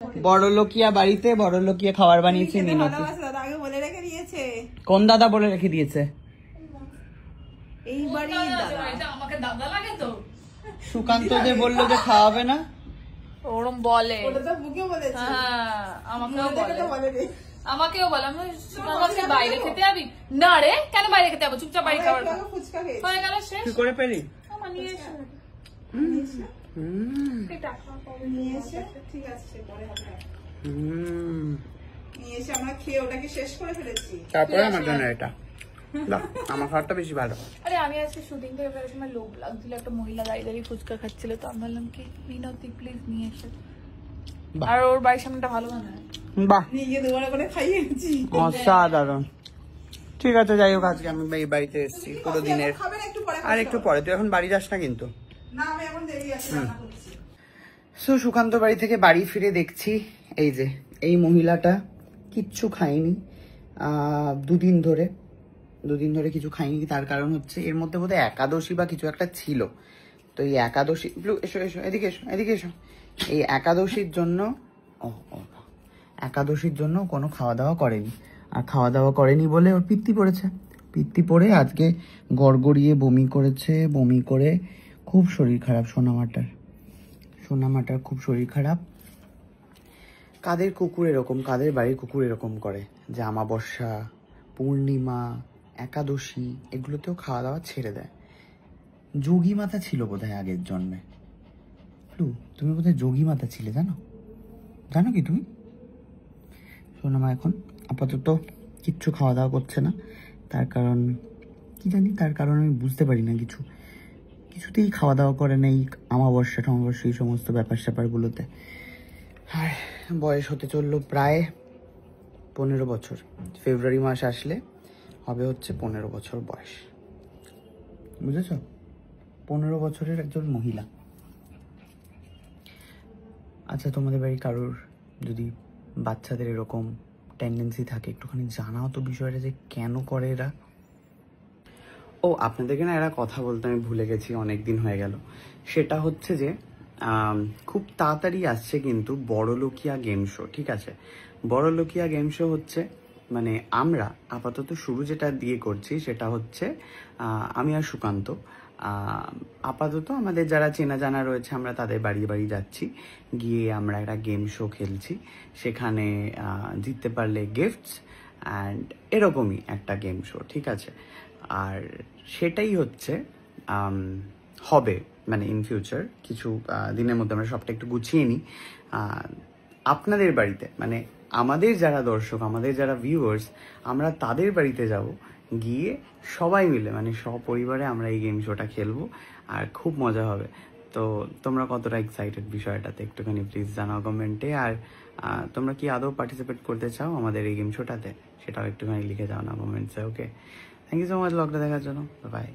বড়লোকিয়া বাড়িতে বড়লোকিয়া খাবার বানিয়েছে মিনতি। আগে বলে রেখে দিয়েছে। কোন দাদা বলে রেখে দিয়েছে? এই বাড়ির দাদা। আমাকে দাদা লাগে তো। সুকান্ত যে বললো যে খাওয়াবে না, ওরম বলে। ওটা তো মুখে বলেছে। হ্যাঁ, আমাকেও বলে। বলে আমাকেও বলে আমি সুকান্তকে বাইরে খেতে যাবি না রে, কেন বাইরে খেতে যাবো, চুপচাপ বাড়ি খাবার ফুচকা খেয়েছি। হয়ে গেল শেষ। কি করে পেলি? আমার নিয়ে এসে নিয়ে এসে ঠিক আছে পরে হবে। হুম, নিয়ে এসে আমরা খেয়ে ওটাকে শেষ করে ফেলেছি। তারপরে আমার জন্য এটা দাও, আমার খাবারটা বেশি ভালো। আরে আমি আজকে শুটিং থেকে ফেরার সময় লোভ লাগছিল, একটা মহিলা দাঁড়িয়ে দাঁড়িয়ে ফুচকা খাচ্ছিল, তো আমি বললাম কি মিনতি প্লিজ নিয়ে এসে। বাহ। আর ওর বাড়ির সামনেটা ভালো বানায়। বাহ, নিয়ে গিয়ে দুবার করে খাইয়েছি। অসাধারণ। ঠিক আছে, যাই হোক, আজকে আমি এই বাড়িতে এসেছি পুরো দিনের। খাবেন একটু পরে? আর একটু পরে, তুই এখন বাড়ি যাস না কিন্তু। না আমি এখন দেরি আছে, রান্না করছি। সো সুকান্ত বাড়ি থেকে বাড়ি ফিরে দেখছি এই যে এই মহিলাটা কিচ্ছু খায়নি দুদিন ধরে কিছু খাইনি। তার কারণ হচ্ছে এর মধ্যে বোধহয় একাদশী বা কিছু একটা ছিল। তো এই একাদশী, এসো এসো এদিকে এসো এদিকে এসো, এই একাদশীর জন্য কোনো খাওয়া দাওয়া করেনি। আর খাওয়া দাওয়া করেনি বলে ওর পিত্তি পড়ে আজকে গড়গড়িয়ে বমি করেছে। বমি করে খুব শরীর খারাপ সোনামাটার খুব শরীর খারাপ। কাদের বাড়ির কুকুর এরকম করে যে অমাবস্যা, পূর্ণিমা, একাদশী এগুলোতেও খাওয়া দাওয়া ছেড়ে দেয়। যোগী মাতা ছিল বোধহয় আগের জন্মে। তুমি বোধহয় যোগী মাতা ছিলে, জানো কি তুমি? সোনামা এখন আপাতত কিচ্ছু খাওয়া দাওয়া করছে না। তার কারণ কি জানি, আমি বুঝতে পারি না কিছুতেই খাওয়া দাওয়া করে নেই অমাবস্যা এই সমস্ত ব্যাপারগুলোতে। আর বয়স হতে চললো প্রায় 15 বছর। ফেব্রুয়ারি মাস আসলে হবে হচ্ছে 15 বছর বয়স, বুঝেছ? 15 বছরের একজন মহিলা। আচ্ছা, তোমাদের বাড়ি কারোর যদি বাচ্চাদের এরকম টেন্ডেন্সি থাকে একটুখানি জানাও তো বিষয়টা, যে কেন করে এরা। ও, আপনাদেরকে না এরা কথা বলতে আমি ভুলে গেছি, অনেক দিন হয়ে গেল। সেটা হচ্ছে যে খুব তাড়াতাড়ি আসছে কিন্তু বড়লোকিয়া গেম শো। ঠিক আছে, বড়লোকিয়া গেম শো হচ্ছে, মানে আমরা আপাতত শুরু যেটা দিয়ে করছি সেটা হচ্ছে আমি আর সুকান্ত আপাতত আমাদের যারা চেনা জানা রয়েছে আমরা তাদের বাড়ি যাচ্ছি, গিয়ে আমরা একটা গেম শো খেলছি। সেখানে জিততে পারলে গিফটস অ্যান্ড এরকমই একটা গেম শো। ঠিক আছে, আর সেটাই হচ্ছে হবে, মানে ইন ফিউচার কিছু দিনের মধ্যে আমরা সবটা একটু গুছিয়ে নিই। আপনাদের বাড়িতে, মানে আমাদের যারা দর্শক, আমাদের যারা ভিউয়ার্স, আমরা তাদের বাড়িতে যাব, গিয়ে সবাই মিলে মানে সপরিবারে আমরা এই গেম শোটা খেলবো আর খুব মজা হবে। তো তোমরা কতটা এক্সাইটেড বিষয়টাতে একটুখানি প্লিজ জানাও কমেন্টে। আর তোমরা কি আদৌ পার্টিসিপেট করতে চাও আমাদের এই গেম শোটাতে, সেটাও একটুখানি লিখে যাও না কমেন্টসে। ওকে, থ্যাংক ইউ সো মাচ ব্লগটা দেখার জন্য, বাই।